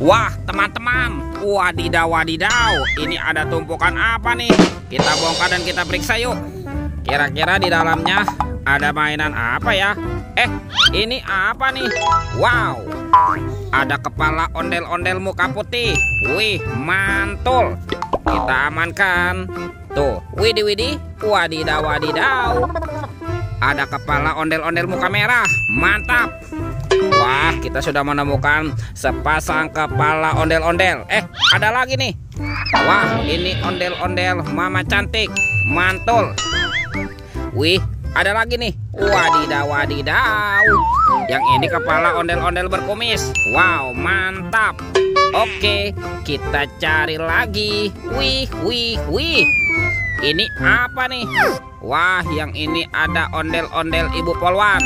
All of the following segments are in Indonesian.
Wah, teman-teman, wadidaw wadidaw, ini ada tumpukan apa nih? Kita bongkar dan kita periksa yuk. Kira-kira di dalamnya ada mainan apa ya? Ini apa nih? Wow, ada kepala ondel-ondel muka putih. Wih, mantul. Kita amankan. Tuh, widih, wadidaw wadidaw. Ada kepala ondel-ondel muka merah. Mantap. Wah, kita sudah menemukan sepasang kepala ondel-ondel. Ada lagi nih. Wah, ini ondel-ondel mama cantik. Mantul. Wih, ada lagi nih. Wadidaw wadidaw. Yang ini kepala ondel-ondel berkumis. Wow, mantap. Oke, kita cari lagi. Wih. Ini apa nih? Wah, yang ini ada ondel-ondel ibu polwan.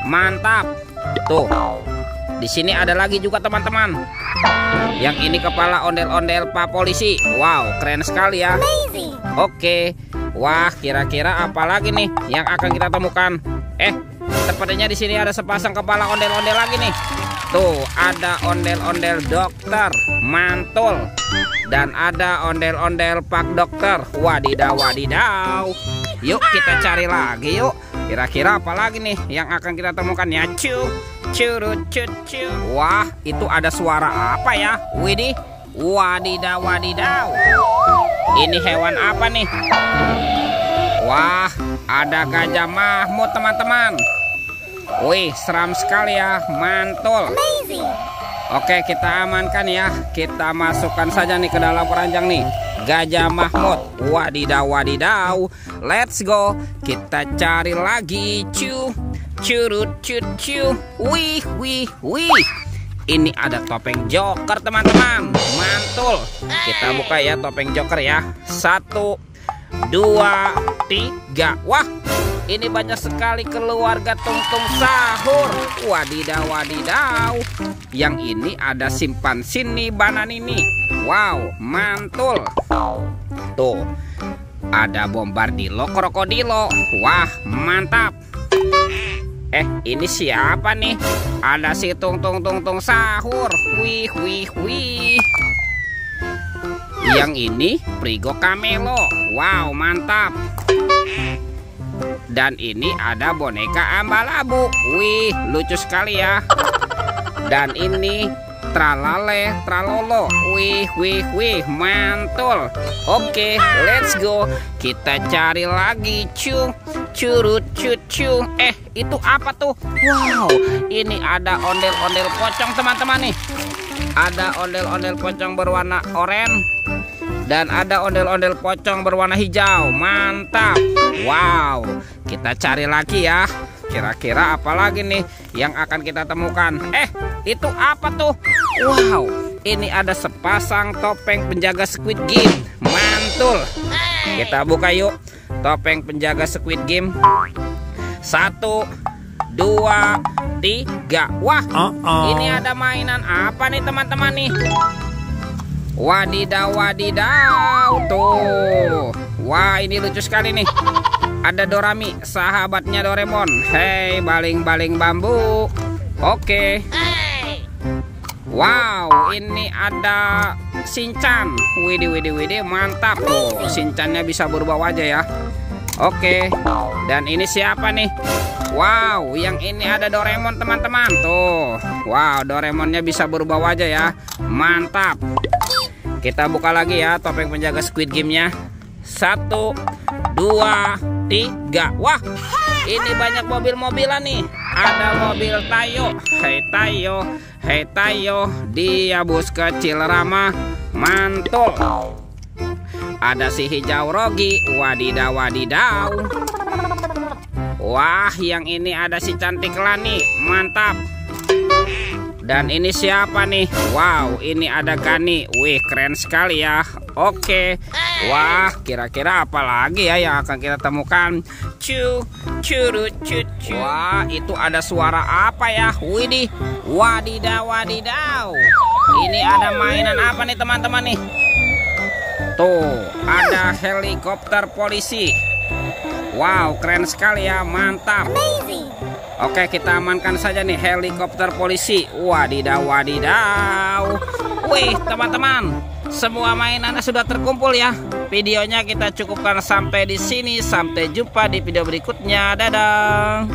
Mantap. Tuh, di sini ada lagi juga teman-teman. Yang ini kepala ondel-ondel Pak Polisi. Wow, keren sekali ya. Oke. Wah, kira-kira apa lagi nih yang akan kita temukan? Sepertinya di sini ada sepasang kepala ondel-ondel lagi nih. Tuh, ada ondel-ondel dokter. Mantul. Dan ada ondel-ondel Pak Dokter. Wadidaw wadidaw. Yuk kita cari lagi yuk. Kira-kira apa lagi nih yang akan kita temukan ya? Curut. Wah, itu ada suara apa ya? Widih, wadidaw wadidaw. Ini hewan apa nih? Wah, ada gajah Mahmud teman-teman. Wih, seram sekali ya. Mantul. Oke, kita amankan ya. Kita masukkan saja nih ke dalam keranjang nih. Gajah Mahmud. Wadidaw wadidaw. Let's go. Kita cari lagi. Curut. Wih. Ini ada topeng Joker teman-teman. Mantul. Kita buka ya topeng Joker ya. 1, 2, 3. Wah, ini banyak sekali keluarga Tung-Tung Sahur. Wadidaw wadidaw. Yang ini ada Simpan-Sini Bananini. Wow, mantul. Tuh, ada Bombardilo Krokodilo. Wah, mantap. Ini siapa nih? Ada si Tung-Tung Sahur. Wih. Yang ini Prigo Camelo. Wow, mantap. Dan ini ada boneka Ambalabu. Wih, lucu sekali ya. Dan ini Tralale Tralolo. Wih, mantul. Oke, let's go. Kita cari lagi. Curut. Itu apa tuh? Wow, ini ada ondel-ondel pocong teman-teman nih. Ada ondel-ondel pocong berwarna oranye. Dan ada ondel-ondel pocong berwarna hijau. Mantap. Wow, kita cari lagi ya. Kira-kira apa lagi nih yang akan kita temukan? Itu apa tuh? Wow, ini ada sepasang topeng penjaga Squid Game. Mantul. Kita buka yuk topeng penjaga Squid Game. 1, 2, 3. Wah, ini ada mainan apa nih teman-teman nih? Wadidaw wadidaw. Tuh. Wah, ini lucu sekali nih. Ada Dorami, sahabatnya Doraemon. Hei, baling-baling bambu. Oke. Wow, ini ada Shinchan. Widih, mantap. Tuh, Shinchannya bisa berubah wajah ya. Oke. Dan ini siapa nih? Wow, yang ini ada Doraemon teman-teman. Tuh. Wow, Doraemonnya bisa berubah wajah ya. Mantap. Kita buka lagi ya topeng penjaga Squid Game-nya. 1, 2, 3. Wah, ini banyak mobil-mobilan nih. Ada mobil Tayo. Hei Tayo, dia bus kecil ramah. Mantul. Ada si hijau Rogi. Wadidaw wadidaw. Wah, yang ini ada si cantik Lani. Mantap. Dan ini siapa nih? Wow, ini ada Gani. Wih, keren sekali ya. Oke. Wah, kira-kira apa lagi ya yang akan kita temukan? Curut. Wah, itu ada suara apa ya? Widih, wadidaw wadidaw. Ini ada mainan apa nih teman-teman nih? Tuh, ada helikopter polisi. Wow, keren sekali ya. Mantap. Oke, kita amankan saja nih helikopter polisi. Wadidaw, wadidaw. Wih, teman-teman, semua mainannya sudah terkumpul ya. Videonya kita cukupkan sampai di sini. Sampai jumpa di video berikutnya. Dadah.